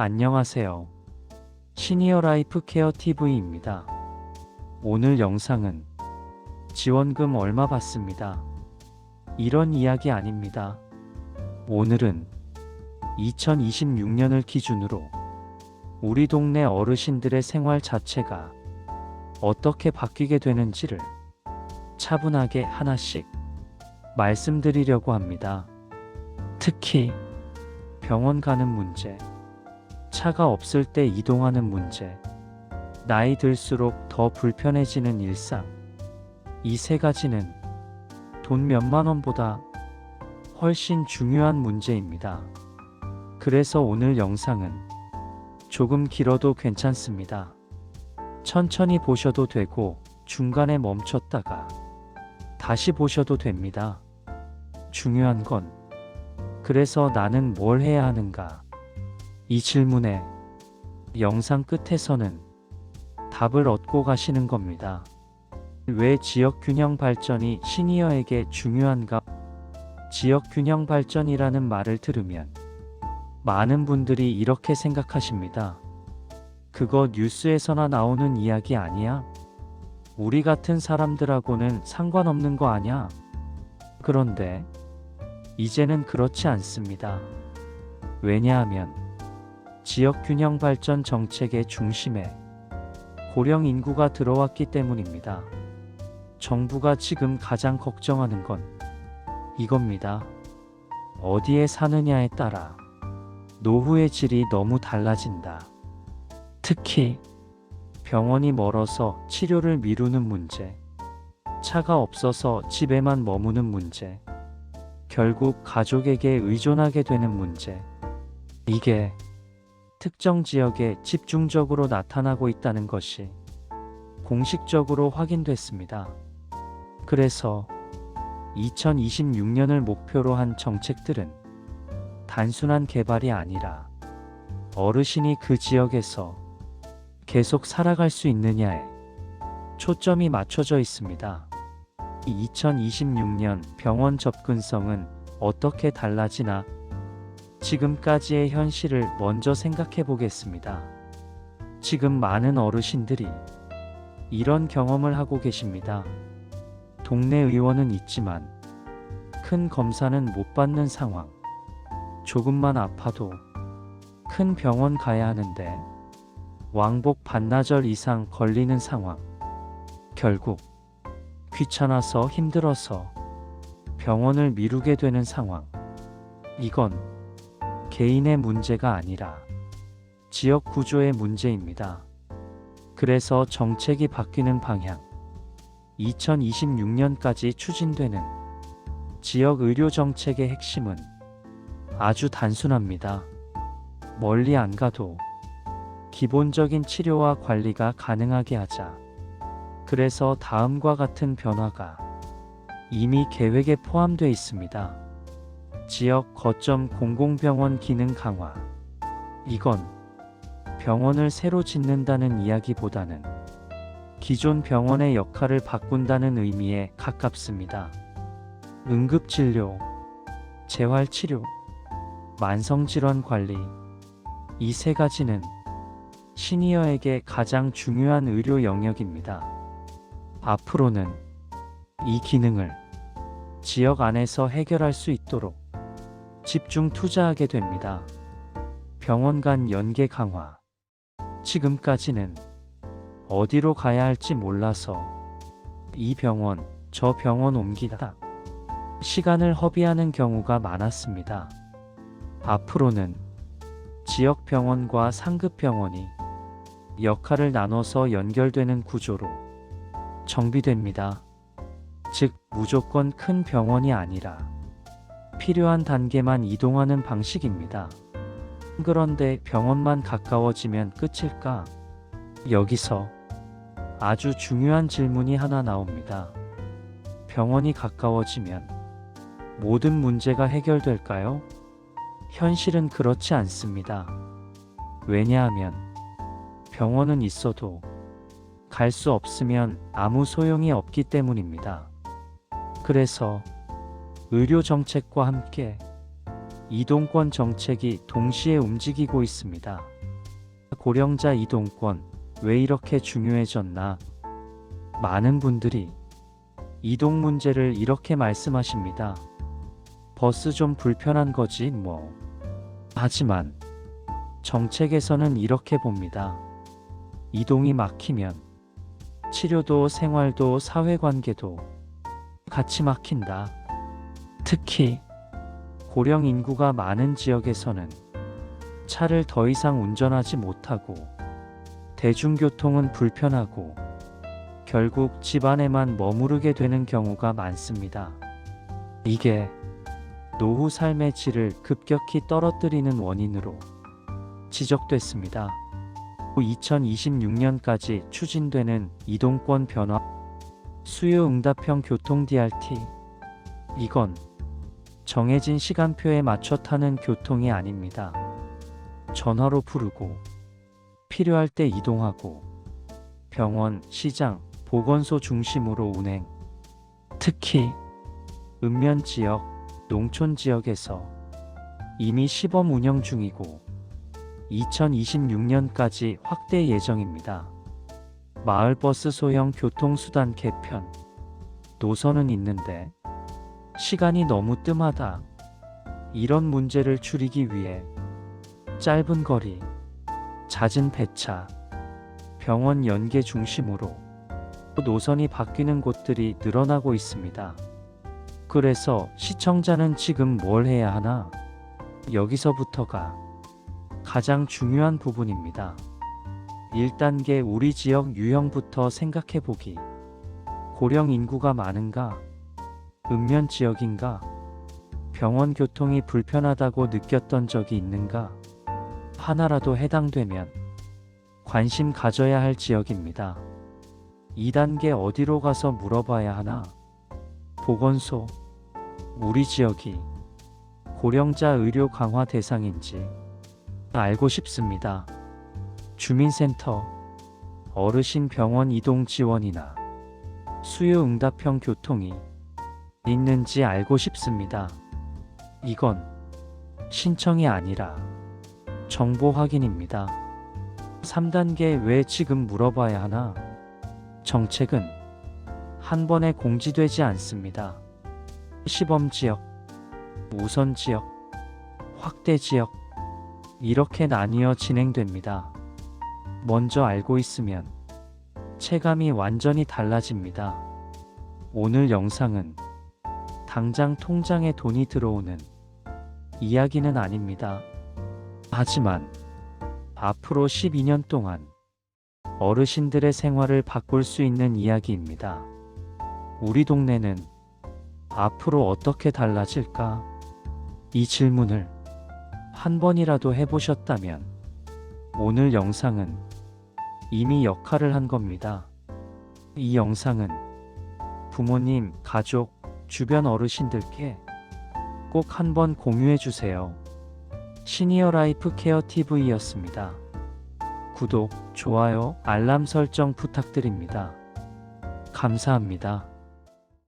안녕하세요. 시니어 라이프 케어 TV입니다. 오늘 영상은 지원금 얼마 받습니다. 이런 이야기 아닙니다. 오늘은 2026년을 기준으로 우리 동네 어르신들의 생활 자체가 어떻게 바뀌게 되는지를 차분하게 하나씩 말씀드리려고 합니다. 특히 병원 가는 문제, 차가 없을 때 이동하는 문제, 나이 들수록 더 불편해지는 일상, 이 세 가지는 돈 몇만 원보다 훨씬 중요한 문제입니다. 그래서 오늘 영상은 조금 길어도 괜찮습니다. 천천히 보셔도 되고 중간에 멈췄다가 다시 보셔도 됩니다. 중요한 건 그래서 나는 뭘 해야 하는가? 이 질문에 영상 끝에서는 답을 얻고 가시는 겁니다. 왜 지역균형 발전이 시니어에게 중요한가? 지역균형 발전이라는 말을 들으면 많은 분들이 이렇게 생각하십니다. 그거 뉴스에서나 나오는 이야기 아니야? 우리 같은 사람들하고는 상관없는 거 아냐? 그런데 이제는 그렇지 않습니다. 왜냐하면 지역균형 발전 정책의 중심에 고령 인구가 들어왔기 때문입니다. 정부가 지금 가장 걱정하는 건 이겁니다. 어디에 사느냐에 따라 노후의 질이 너무 달라진다. 특히 병원이 멀어서 치료를 미루는 문제, 차가 없어서 집에만 머무는 문제, 결국 가족에게 의존하게 되는 문제, 이게 특정 지역에 집중적으로 나타나고 있다는 것이 공식적으로 확인됐습니다. 그래서 2026년을 목표로 한 정책들은 단순한 개발이 아니라 어르신이 그 지역에서 계속 살아갈 수 있느냐에 초점이 맞춰져 있습니다. 2026년 병원 접근성은 어떻게 달라지나? 지금까지의 현실을 먼저 생각해 보겠습니다. 지금 많은 어르신들이 이런 경험을 하고 계십니다. 동네 의원은 있지만 큰 검사는 못 받는 상황. 조금만 아파도 큰 병원 가야 하는데 왕복 반나절 이상 걸리는 상황. 결국 귀찮아서 힘들어서 병원을 미루게 되는 상황. 이건 개인의 문제가 아니라 지역 구조의 문제입니다. 그래서 정책이 바뀌는 방향, 2026년까지 추진되는 지역 의료 정책의 핵심은 아주 단순합니다. 멀리 안 가도 기본적인 치료와 관리가 가능하게 하자. 그래서 다음과 같은 변화가 이미 계획에 포함되어 있습니다. 지역 거점 공공병원 기능 강화. 이건 병원을 새로 짓는다는 이야기보다는 기존 병원의 역할을 바꾼다는 의미에 가깝습니다. 응급진료, 재활치료, 만성질환 관리, 이 세 가지는 시니어에게 가장 중요한 의료 영역입니다. 앞으로는 이 기능을 지역 안에서 해결할 수 있도록 집중 투자하게 됩니다. 병원 간 연계 강화. 지금까지는 어디로 가야 할지 몰라서 이 병원, 저 병원 옮기다 시간을 허비하는 경우가 많았습니다. 앞으로는 지역 병원과 상급 병원이 역할을 나눠서 연결되는 구조로 정비됩니다. 즉, 무조건 큰 병원이 아니라 필요한 단계만 이동하는 방식입니다. 그런데 병원만 가까워지면 끝일까? 여기서 아주 중요한 질문이 하나 나옵니다. 병원이 가까워지면 모든 문제가 해결될까요? 현실은 그렇지 않습니다. 왜냐하면 병원은 있어도 갈 수 없으면 아무 소용이 없기 때문입니다. 그래서 의료 정책과 함께 이동권 정책이 동시에 움직이고 있습니다. 고령자 이동권 왜 이렇게 중요해졌나? 많은 분들이 이동 문제를 이렇게 말씀하십니다. 버스 좀 불편한 거지 뭐. 하지만 정책에서는 이렇게 봅니다. 이동이 막히면 치료도 생활도 사회관계도 같이 막힌다. 특히 고령 인구가 많은 지역에서는 차를 더 이상 운전하지 못하고 대중교통은 불편하고 결국 집 안에만 머무르게 되는 경우가 많습니다. 이게 노후 삶의 질을 급격히 떨어뜨리는 원인으로 지적됐습니다. 2026년까지 추진되는 이동권 변화 수요응답형 교통 DRT. 이건 정해진 시간표에 맞춰 타는 교통이 아닙니다. 전화로 부르고 필요할 때 이동하고 병원, 시장, 보건소 중심으로 운행. 특히 읍면 지역, 농촌 지역에서 이미 시범 운영 중이고 2026년까지 확대 예정입니다. 마을버스 소형 교통수단 개편. 노선은 있는데 시간이 너무 뜸하다. 이런 문제를 줄이기 위해 짧은 거리, 잦은 배차, 병원 연계 중심으로 노선이 바뀌는 곳들이 늘어나고 있습니다. 그래서 시청자는 지금 뭘 해야 하나? 여기서부터가 가장 중요한 부분입니다. 1단계 우리 지역 유형부터 생각해보기. 고령 인구가 많은가? 읍면 지역인가? 병원 교통이 불편하다고 느꼈던 적이 있는가? 하나라도 해당되면 관심 가져야 할 지역입니다. 2단계 어디로 가서 물어봐야 하나? 보건소. 우리 지역이 고령자 의료 강화 대상인지 알고 싶습니다. 주민센터, 어르신 병원 이동 지원이나 수요응답형 교통이 있는지 알고 싶습니다. 이건 신청이 아니라 정보 확인입니다. 3단계 왜 지금 물어봐야 하나? 정책은 한 번에 공지되지 않습니다. 시범지역, 우선지역, 확대지역 이렇게 나뉘어 진행됩니다. 먼저 알고 있으면 체감이 완전히 달라집니다. 오늘 영상은 당장 통장에 돈이 들어오는 이야기는 아닙니다. 하지만 앞으로 12년 동안 어르신들의 생활을 바꿀 수 있는 이야기입니다. 우리 동네는 앞으로 어떻게 달라질까? 이 질문을 한 번이라도 해보셨다면 오늘 영상은 이미 역할을 한 겁니다. 이 영상은 부모님, 가족, 주변 어르신들께 꼭 한번 공유해주세요. 시니어 라이프 케어 TV였습니다. 구독, 좋아요, 알람 설정 부탁드립니다. 감사합니다.